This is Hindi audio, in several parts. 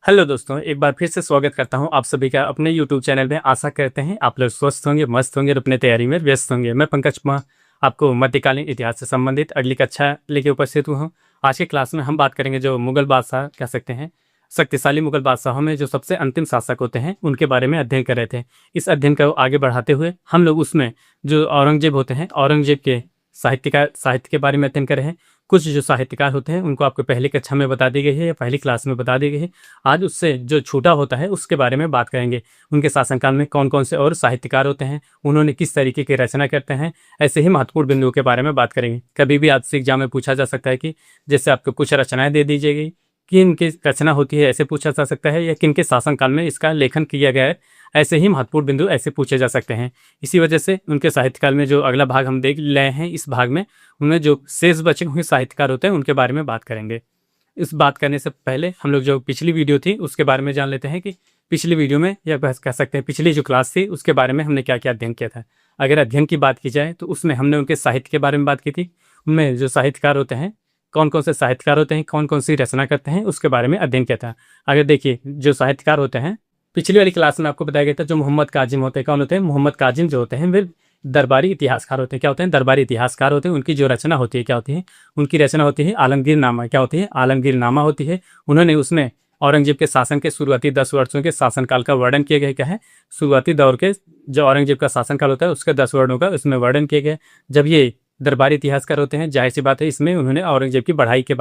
हेलो दोस्तों, एक बार फिर से स्वागत करता हूं आप सभी का अपने यूट्यूब चैनल में। आशा करते हैं आप लोग स्वस्थ होंगे, मस्त होंगे और अपने तैयारी में व्यस्त होंगे। मैं पंकज कुमार आपको मध्यकालीन इतिहास से संबंधित अगली कक्षा लेके उपस्थित हुआ हूं। आज की क्लास में हम बात करेंगे जो मुगल बादशाह कह सकते हैं, शक्तिशाली मुगल बादशाहों में जो सबसे अंतिम शासक होते हैं उनके बारे में अध्ययन कर रहे थे। इस अध्ययन को आगे बढ़ाते हुए हम लोग उसमें जो औरंगजेब होते हैं, औरंगजेब के साहित्य के बारे में अध्ययन कर रहे हैं। कुछ जो साहित्यकार होते हैं उनको आपको पहली कक्षा में बता दी गई है या पहली क्लास में बता दी गई है। आज उससे जो छूटा होता है उसके बारे में बात करेंगे। उनके शासनकाल में कौन कौन से और साहित्यकार होते हैं, उन्होंने किस तरीके की रचना करते हैं, ऐसे ही महत्वपूर्ण बिंदुओं के बारे में बात करेंगे। कभी भी आपसे एग्जाम में पूछा जा सकता है कि जैसे आपको कुछ रचनाएं दे दी जाएगी, किन की रचना होती है ऐसे पूछा जा सकता है, या किन के शासनकाल में इसका लेखन किया गया है, ऐसे ही महत्वपूर्ण बिंदु ऐसे पूछे जा सकते हैं। इसी वजह से उनके साहित्यकाल में जो अगला भाग हम देख रहे हैं, इस भाग में उनमें जो शेष बचे हुए साहित्यकार होते हैं उनके बारे में बात करेंगे। इस बात करने से पहले हम लोग जो पिछली वीडियो थी उसके बारे में जान लेते हैं कि पिछली वीडियो में, या बस कह सकते हैं पिछली जो क्लास थी उसके बारे में हमने क्या क्या अध्ययन किया था। अगर अध्ययन की बात की जाए तो उसमें हमने उनके साहित्य के बारे में बात की थी। उनमें जो साहित्यकार होते हैं, कौन कौन से साहित्यकार होते हैं, कौन कौन सी रचना करते हैं, उसके बारे में अध्ययन किया था। अगर देखिए, जो साहित्यकार होते हैं, पिछली वाली क्लास में आपको बताया गया था जो मोहम्मद काजिम होते हैं। कौन होते हैं? मोहम्मद काजिम जो होते हैं वे दरबारी इतिहासकार होते हैं। क्या होते हैं? दरबारी इतिहासकार होते हैं। उनकी जो रचना होती है क्या होती है? उनकी रचना होती है आलमगीर नामा। क्या होती है? आलमगीर नामा होती है। उन्होंने उसमें औरंगजेब के शासन के शुरुआती 10 वर्षों के शासनकाल का वर्णन किया गया। क्या है? शुरुआती दौर के जो औरंगजेब का शासनकाल होता है उसके 10 वर्षों का उसमें वर्णन किया गया। जब ये दरबारी इतिहासकार होते हैं, जाहिर सी बात है इसमें उन्होंने औरंगजेब की बढ़ाई के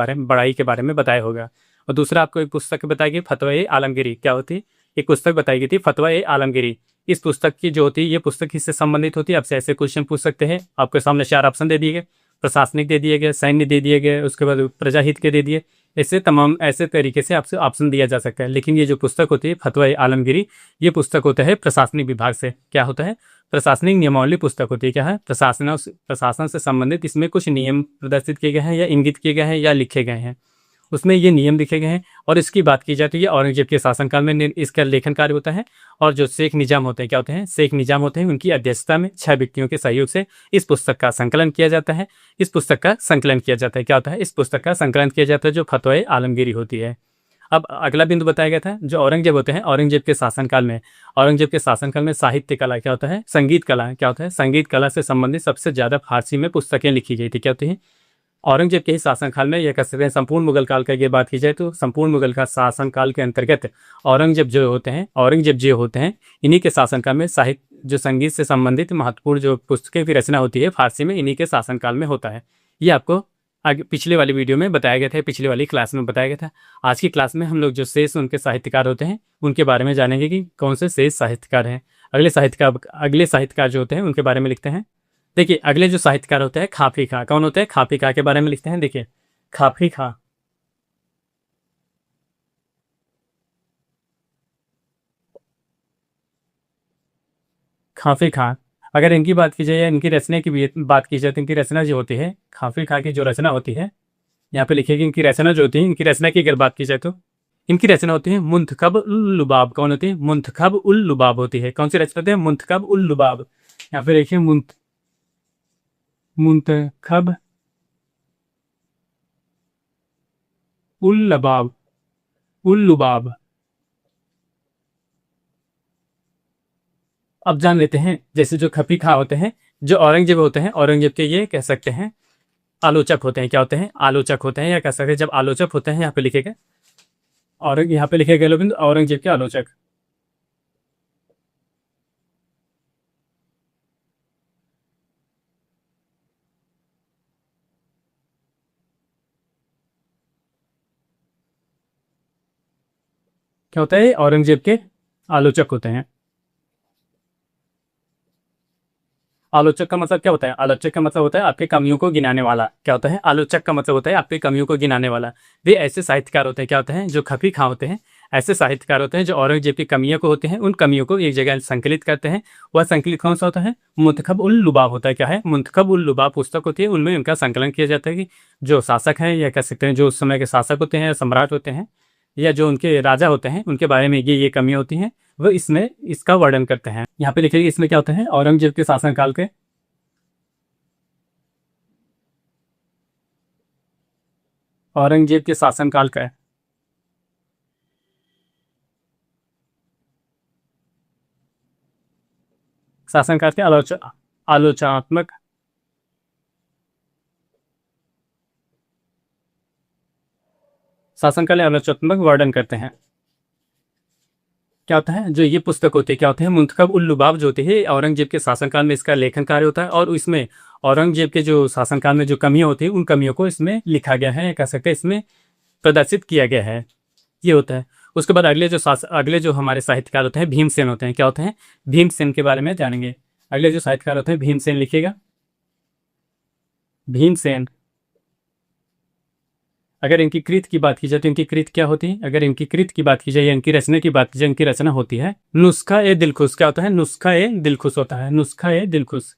बारे में बताया होगा। और दूसरा आपको एक पुस्तक बताई गई, फतवा आलमगीरी। क्या होती है? एक पुस्तक बताई गई थी, फतवा आलमगीरी। इस पुस्तक की जो होती है, ये पुस्तक किससे संबंधित होती है? आपसे ऐसे क्वेश्चन पूछ सकते हैं। आपके सामने 4 ऑप्शन दे दिए गए, प्रशासनिक दे दिए गए, सैन्य दे दिए गए, उसके बाद प्रजाहित के दे दिए। ऐसे तमाम ऐसे तरीके से आपसे ऑप्शन दिया जा सकता है। लेकिन ये जो पुस्तक होती है फतवा आलमगीरी, ये पुस्तक होता है प्रशासनिक विभाग से। क्या होता है? प्रशासनिक नियमावली पुस्तक होती है। क्या है? प्रशासन से संबंधित इसमें कुछ नियम प्रदर्शित किए गए हैं या इंगित किए गए हैं या लिखे गए हैं, उसमें ये नियम लिखे गए हैं। और इसकी बात की जाए तो ये औरंगजेब के शासनकाल में इसका लेखन कार्य होता है। और जो शेख निजाम होते हैं, क्या होते हैं? शेख निजाम होते हैं, उनकी अध्यक्षता में 6 व्यक्तियों के सहयोग से इस पुस्तक का संकलन किया जाता है। इस पुस्तक का संकलन किया जाता है। क्या होता है? इस पुस्तक का संकलन किया जाता है जो फतवा आलमगीरी होती है। अब अगला बिंदु बताया गया था, जो औरंगजेब होते हैं, औरंगजेब के शासनकाल में साहित्य कला क्या होता है? संगीत कला। क्या होता है? संगीत कला से संबंधित सबसे ज्यादा फारसी में पुस्तकें लिखी गई थी। क्या होती है? औरंगजेब के ही शासनकाल में, यह कह सकते हैं संपूर्ण मुगल काल का ये बात की जाए तो संपूर्ण मुगल का शासनकाल के अंतर्गत औरंगजेब जो होते हैं इन्हीं के शासनकाल में साहित्य जो संगीत से संबंधित महत्वपूर्ण जो पुस्तकें की रचना होती है फारसी में, इन्हीं के शासनकाल में होता है। ये आपको आगे पिछले वाली वीडियो में बताया गया था, पिछले वाली क्लास में बताया गया था। आज की क्लास में हम लोग जो शेष उनके साहित्यकार होते हैं उनके बारे में जानेंगे कि कौन से शेष साहित्यकार हैं। अगले साहित्यकार जो होते हैं उनके बारे में लिखते हैं। देखिए, अगले जो साहित्यकार होते हैं खाफी खां। कौन होते हैं? खाफी खां के बारे में लिखते हैं। देखिए, खाफी खां, खाफी खां, अगर इनकी बात की जाए या इनकी रचना की भी बात की जाए तो इनकी रचना जो होती है, खाफी खां की जो रचना होती है, यहाँ पे लिखिए कि इनकी रचना जो होती है, इनकी रचना की अगर बात की जाए तो इनकी रचना होती है मुंतखब उल लुबाब। कौन होती है? मुंतखब उल लुबाब होती है। कौन सी रचना होती है? मुंतखब उल लुबाब। यहाँ पे देखिए मुंतखब उल लबाब, उल लुबाब। अब जान लेते हैं, जैसे जो खफी खां होते हैं, जो औरंगजेब होते हैं, औरंगजेब के ये कह सकते हैं आलोचक होते हैं। क्या होते हैं? आलोचक होते हैं, या कह सकते हैं जब आलोचक होते हैं, यहाँ पे लिखे गए और यहाँ पे लिखे गए लोग औरंगजेब के आलोचक। क्या होता है? औरंगजेब के आलोचक होते हैं। आलोचक का मतलब क्या होता है? आलोचक का मतलब होता है आपके कमियों को गिनाने वाला। क्या होता है? आलोचक का मतलब होता है आपकी कमियों को गिनाने वाला। वे ऐसे साहित्यकार होते हैं, क्या होते हैं? जो खफी खां होते हैं, ऐसे साहित्यकार होते हैं जो औरंगजेब की कमियों को होते हैं, उन कमियों को एक जगह संकलित करते हैं। वह संकलित कौन सा होता है? मुंतखब उल लुबाब होता है। क्या है? मुंतखब उल लुबाब पुस्तक होती है, उनमें उनका संकलन किया जाता है कि जो शासक हैं, या कह सकते हैं जो उस समय के शासक होते हैं या सम्राट होते हैं, या जो उनके राजा होते हैं, उनके बारे में ये कमियां होती हैं, वह इसमें इसका वर्णन करते हैं। यहाँ पे लिखिए इसमें क्या होता है? औरंगजेब के शासनकाल के औरंगजेब के शासनकाल का है। शासनकाल के आलोचनात्मक शासनकाल आलोचनात्मक वर्णन करते हैं। क्या होता है, जो ये पुस्तक होती है क्या होते हैं, मुंतखब उल लुबाब जो होती है औरंगजेब के शासनकाल में इसका लेखन कार्य होता है, और इसमें औरंगजेब के जो शासनकाल में जो कमियां होती है उन कमियों को इसमें लिखा गया है, कह सकते हैं इसमें प्रदर्शित किया गया है, ये होता है। उसके बाद अगले जो हमारे साहित्यकार होते हैं भीमसेन होते हैं। क्या होते हैं, भीमसेन के बारे में जानेंगे। अगले जो साहित्यकार होते हैं भीमसेन लिखिएगा, भीमसेन। अगर इनकी कृत की बात की जाए तो इनकी कृत क्या होती है, अगर इनकी कृत की बात की जाए या इनकी रचना की बात की जाए, इनकी रचना होती है नुस्खा ए दिलखुश। क्या होता है, नुस्खा ए दिलखुश होता है, नुस्खा ए दिलखुश,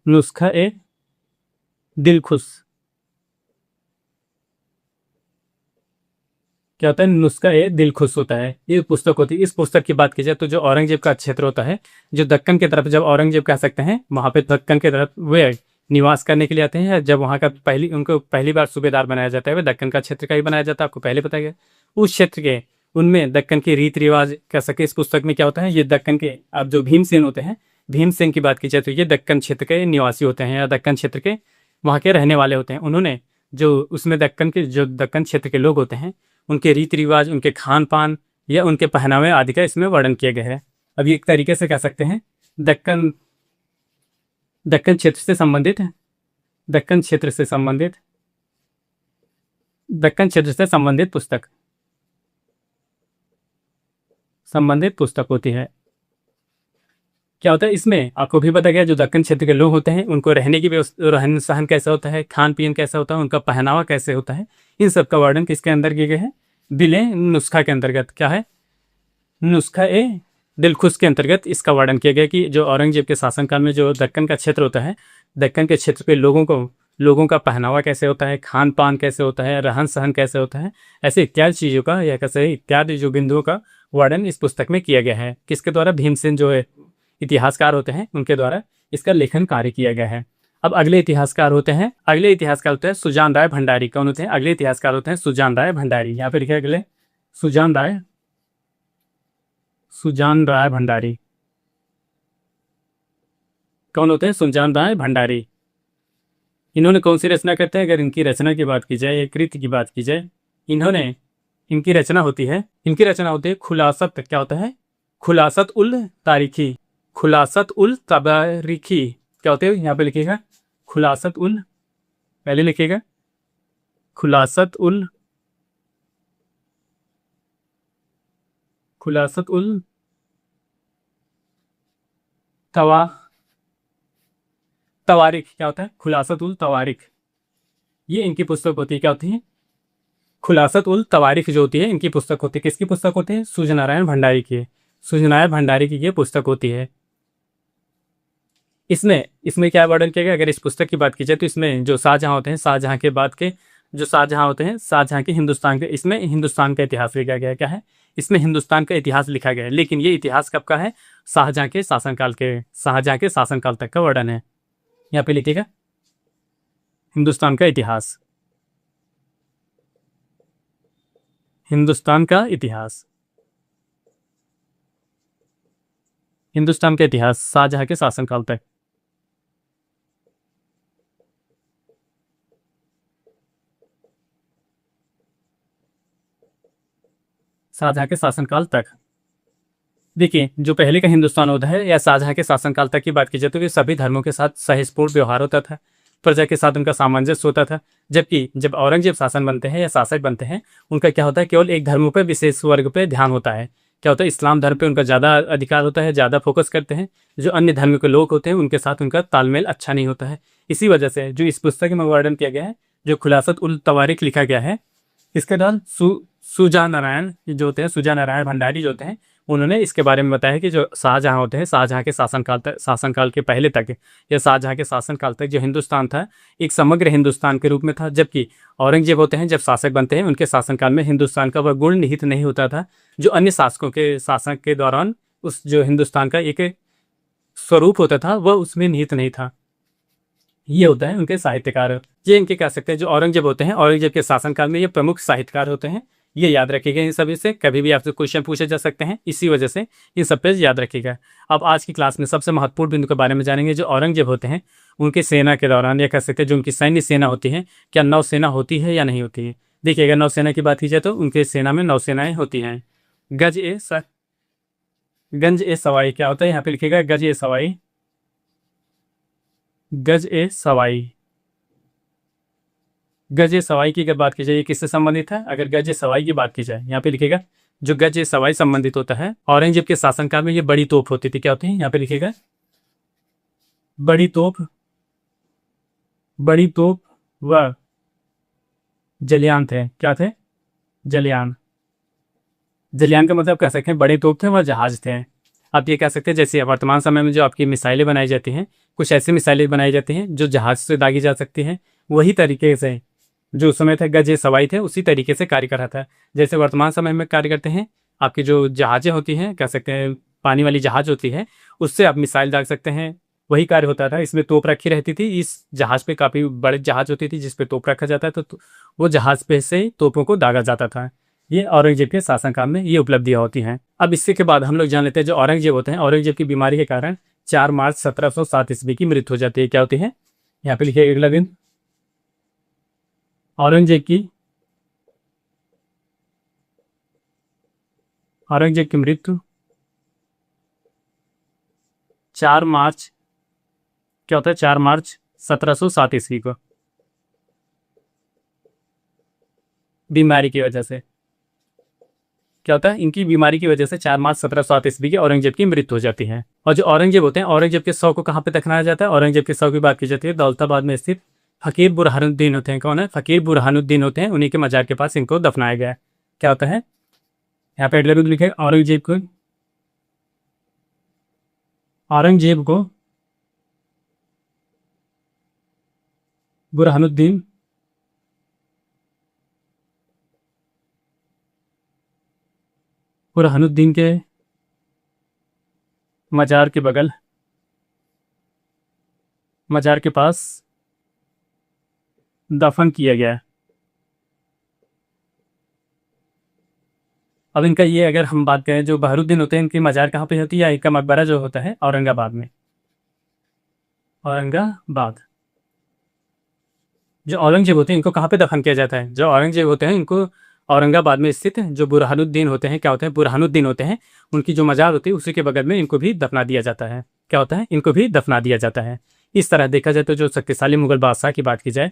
नुस्खा ए दिलखुश। क्या होता है, नुस्खा ए दिलखुश होता है, ये पुस्तक होती है। इस पुस्तक की बात की जाए तो जो औरंगजेब का क्षेत्र होता है, जो दक्कन की तरफ, जब औरंगजेब कह सकते हैं वहां पे दक्कन की तरफ वे निवास करने के लिए आते हैं, जब वहां का उनको पहली बार सूबेदार बनाया जाता है, वह दक्कन का क्षेत्र का ही बनाया जाता है, आपको पहले पता गया। उस क्षेत्र के उनमें दक्कन के रीति रिवाज कह सके, इस पुस्तक में क्या होता है, ये दक्कन के अब जो भीमसेन होते हैं, भीमसेन की बात की जाए तो ये दक्कन क्षेत्र के निवासी होते हैं या दक्कन क्षेत्र के वहाँ के रहने वाले होते हैं। उन्होंने जो उसमें दक्कन के जो दक्कन क्षेत्र के लोग होते हैं उनके रीति रिवाज, उनके खान पान या उनके पहनावे आदि का इसमें वर्णन किया गया है। अब एक तरीके से कह सकते हैं दक्कन दक्कन क्षेत्र से संबंधित है, दक्कन क्षेत्र से संबंधित, दक्कन क्षेत्र से संबंधित पुस्तक होती है। क्या होता है, इसमें आपको भी पता गया जो दक्कन क्षेत्र के लोग होते हैं उनको रहने की व्यवस्था, रहन सहन कैसा होता है, खान पीन कैसा होता है, उनका पहनावा कैसे होता है, इन सब का वर्णन किसके अंदर किया गया है, बिले नुस्खा के अंतर्गत। क्या है, नुस्खा ए दिलखुश के अंतर्गत इसका वर्णन किया गया कि जो औरंगजेब के शासनकाल में जो दक्कन का क्षेत्र होता है, दक्कन के क्षेत्र के लोगों का पहनावा कैसे होता है, खान पान कैसे होता है, रहन सहन कैसे होता है, ऐसे इत्यादि चीज़ों का या कैसे इत्यादि जो बिंदुओं का वर्णन इस पुस्तक में किया गया है। किसके द्वारा, भीमसेन जो है इतिहासकार होते हैं उनके द्वारा इसका लेखन कार्य किया गया है। अब अगले इतिहासकार होते हैं सुजान राय भंडारी। कौन होते हैं, अगले इतिहासकार होते हैं सुजान राय भंडारी। यहाँ पे लिखे अगले सुजान राय भंडारी। कौन होते हैं, सुजान राय भंडारी। इन्होंने कौन सी रचना करते हैं, अगर इनकी रचना की बात की जाए या कृति की बात की जाए, इनकी रचना होती है खुलासत। क्या होता है, खुलासत उल तारीखी, खुलासत उल तबारीखी। क्या होते हैं, यहाँ पे लिखिएगा खुलासत उल, पहले लिखिएगा खुलासत उल तवारिख। क्या होता है, खुलासत उल तवारिख, ये इनकी पुस्तक होती है। क्या होती है, खुलासत उल तवारिख जो होती है इनकी पुस्तक होती है। किसकी पुस्तक होती है, सूर्यनारायण भंडारी की, सूर्यनारायण भंडारी की ये पुस्तक होती है। इसमें क्या वर्णन किया गया, अगर इस पुस्तक की बात की जाए तो इसमें जो शाहजहां होते हैं, शाहजहां के बाद के जो शाहजहां होते हैं, शाहजहां के हिंदुस्तान के, इसमें हिंदुस्तान का इतिहास लिखा गया है। क्या है, इसमें हिंदुस्तान का इतिहास लिखा गया है, लेकिन ये इतिहास कब का है, शाहजहां के शासनकाल तक का वर्णन है। यहाँ पे लिखिएगा हिंदुस्तान का इतिहास, हिंदुस्तान का इतिहास शाहजहां के शासनकाल तक। शाहजहां के शासनकाल तक। देखिए, जो पहले का हिंदुस्तान होता है या शाहजहां के शासनकाल तक की बात की जाए तो ये सभी धर्मों के साथ सहिष्णुपूर्ण व्यवहार होता था, प्रजा के साथ उनका सामंजस्य होता था। जबकि जब औरंगजेब शासन बनते हैं या शासक बनते हैं, उनका क्या होता है, केवल एक धर्म पर, विशेष वर्ग पे ध्यान होता है। क्या होता है, इस्लाम धर्म पे उनका ज़्यादा अधिकार होता है, ज़्यादा फोकस करते हैं। जो अन्य धर्म के लोग होते हैं उनके साथ उनका तालमेल अच्छा नहीं होता है। इसी वजह से जो इस पुस्तक में वर्णन किया गया है, जो खुलासत उल तवारिख लिखा गया है, इसके बाद सुजान नारायण जो होते हैं, सुजान नारायण भंडारी जो होते हैं, उन्होंने इसके बारे में बताया कि जो शाहजहां होते हैं, शाहजहां के शासनकाल के पहले तक या शाहजहां के शासनकाल तक जो हिंदुस्तान था एक समग्र हिंदुस्तान के रूप में था। जबकि औरंगजेब होते हैं जब शासक बनते हैं, उनके शासनकाल में हिंदुस्तान का वह गुण निहित नहीं होता था जो अन्य शासकों के शासन के दौरान उस जो हिंदुस्तान का एक स्वरूप होता था वह उसमें निहित नहीं था। ये होता है उनके साहित्यकार। ये इनके कह सकते हैं जो औरंगजेब होते हैं, औरंगजेब के शासनकाल में ये प्रमुख साहित्यकार होते हैं, ये याद रखिएगा। इन सभी से कभी भी आपसे क्वेश्चन पूछे जा सकते हैं, इसी वजह से इन सब पे याद रखिएगा। अब आज की क्लास में सबसे महत्वपूर्ण बिंदु के बारे में जानेंगे। जो औरंगजेब होते हैं उनके सेना के दौरान, या कह सकते हैं जो उनकी सैन्य सेना होती है, क्या नौसेना होती है या नहीं होती है। देखिए, अगर नौसेना की बात की जाए तो उनके सेना में नौसेनाएं होती हैं। गंज ए सवाई क्या होता है, यहाँ पे लिखिएगा गज ए सवाई। गज ए सवाई, गज ए सवाई की अगर बात की जाए ये किससे संबंधित है। अगर गज ए सवाई की बात की जाए, यहाँ पे लिखिएगा जो गज ए सवाई संबंधित होता है, औरंगजेब के शासनकाल में ये बड़ी तोप होती थी। क्या होती है, यहाँ पे लिखिएगा बड़ी तोप। बड़ी तोप व जलियान थे। क्या थे, जलियान। जलियान का मतलब कह सकते हैं बड़े तोप थे व जहाज थे। आप ये कह सकते हैं जैसे वर्तमान समय में जो आपकी मिसाइलें बनाई जाती हैं, कुछ ऐसी मिसाइलें बनाई जाती हैं जो जहाज से दागी जा सकती हैं, वही तरीके से जो उस समय थे गज ए सवाई थे, उसी तरीके से कार्य कर रहा था। जैसे वर्तमान समय में कार्य करते हैं, आपकी जो जहाज़ें होती हैं, कह सकते हैं पानी वाली जहाज होती है, उससे आप मिसाइल दाग सकते हैं, वही कार्य होता था। इसमें तोप रखी रहती थी। इस जहाज़ पे काफ़ी बड़े जहाज होती थी जिस पे तोप रखा जाता था, तो वो जहाज़ पे से तोपों को दागा जाता था। ये औरंगजेब के शासनकाल में ये उपलब्धियाँ होती हैं। अब इससे के बाद हम लोग जान लेते हैं जो औरंगजेब होते हैं, औरंगजेब की बीमारी के कारण 4 मार्च 1707 ईस्वी की मृत्यु हो जाती है। क्या होती है, यहाँ पे लिखिए अगला दिन। औरंगजेब की मृत्यु 4 मार्च, क्या होता है, 4 मार्च 1707 ईस्वी को, बीमारी की वजह से। क्या होता है, इनकी बीमारी की वजह से 4 मार्च 1707 ईस्वी की औरंगजेब की मृत्यु हो जाती है। और जो औरंगजेब होते हैं, औरंगजेब के शव को कहाँ पे दफनाया जाता है। औरंगजेब के शव की बात की जाती है दौलताबाद में स्थित फकीर बुरहानुद्दीन होते हैं। कौन है, फकीर बुरहानुद्दीन होते हैं, उन्हीं के मजार के पास इनको दफनाया गया है। क्या होता है, यहाँ पे एडलर लिखे औरंगजेब को बुरहानुद्दीन बुरहानुद्दीन के मजार के बगल, मजार के पास दफन किया गया है। अब इनका ये, अगर हम बात करें जो बहरुद्दीन होते हैं, इनकी मजार कहाँ पे होती है, या इनका मकबरा जो होता है औरंगाबाद में। औरंगाबाद। जो औरंगजेब होते हैं इनको कहाँ पे दफन किया जाता है, जो औरंगजेब होते हैं इनको औरंगाबाद में स्थित जो बुरहानुद्दीन होते हैं, क्या होते हैं, बुरहानुद्दीन होते हैं, उनकी जो मजार होती है उसी के बगल में इनको भी दफना दिया जाता है। क्या होता है, इनको भी दफना दिया जाता है। इस तरह देखा जाए तो जो शक्तिशाली मुगल बादशाह की बात की जाए,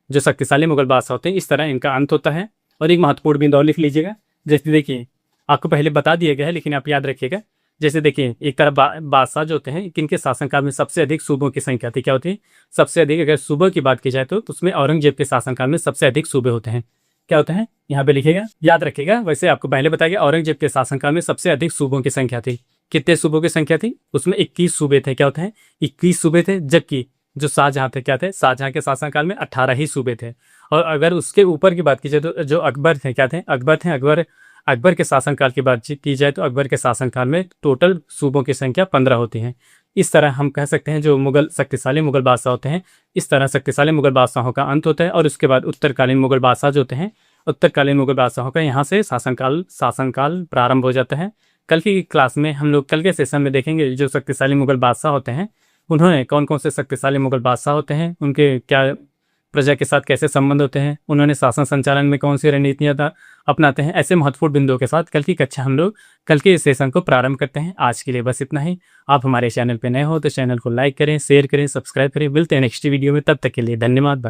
जो शक्तिशाली मुगल बादशाह होते हैं, इस तरह इनका अंत होता है। और एक महत्वपूर्ण बिंदु और लिख लीजिएगा। जैसे देखिए, आपको पहले बता दिया गया है लेकिन आप याद रखिएगा। जैसे देखिए, एक तरफ बादशाह जो होते हैं, किनके शासनकाल में सबसे अधिक सूबों की संख्या थी। क्या होती है, सबसे अधिक। अगर सूबों की बात की जाए तो उसमें औरंगजेब के शासनकाल में सबसे अधिक सूबे होते हैं। क्या होते हैं, यहाँ पे लिखिएगा, याद रखिएगा। वैसे आपको पहले बताया गया औरंगजेब के शासनकाल में सबसे अधिक सूबों की संख्या थी। कितने सूबों की संख्या थी, उसमें 21 सूबे थे। क्या होते हैं, 21 सूबे थे। जबकि जो शाहजहां थे, क्या थे, शाहजहां के शासनकाल में 18 ही सूबे थे। और अगर उसके ऊपर की बात की जाए तो जो अकबर थे, क्या थे, अकबर थे। अकबर के शासनकाल की बात की जाए तो अकबर के शासनकाल में टोटल सूबों की संख्या 15 होती है। इस तरह हम कह सकते हैं जो शक्तिशाली मुगल बादशाह होते हैं, इस तरह शक्तिशाली मुगल बादशाहों का अंत होता है। और उसके बाद उत्तरकालीन मुगल बादशाह जो होते हैं, उत्तरकालीन मुगल बादशाहों का यहाँ से शासनकाल प्रारंभ हो जाता है। कल की क्लास में हम लोग, कल के सेशन में देखेंगे जो शक्तिशाली मुगल बादशाह होते हैं, उन्होंने कौन कौन से शक्तिशाली मुगल बादशाह होते हैं, उनके क्या प्रजा के साथ कैसे संबंध होते हैं, उन्होंने शासन संचालन में कौन सी रणनीतियाँ अपनाते हैं। ऐसे महत्वपूर्ण बिंदुओं के साथ कल की कक्षा हम लोग कल के इस सेशन को प्रारंभ करते हैं। आज के लिए बस इतना ही। आप हमारे चैनल पर नए हो तो चैनल को लाइक करें, शेयर करें, सब्सक्राइब करें। मिलते हैं नेक्स्ट वीडियो में, तब तक के लिए धन्यवाद।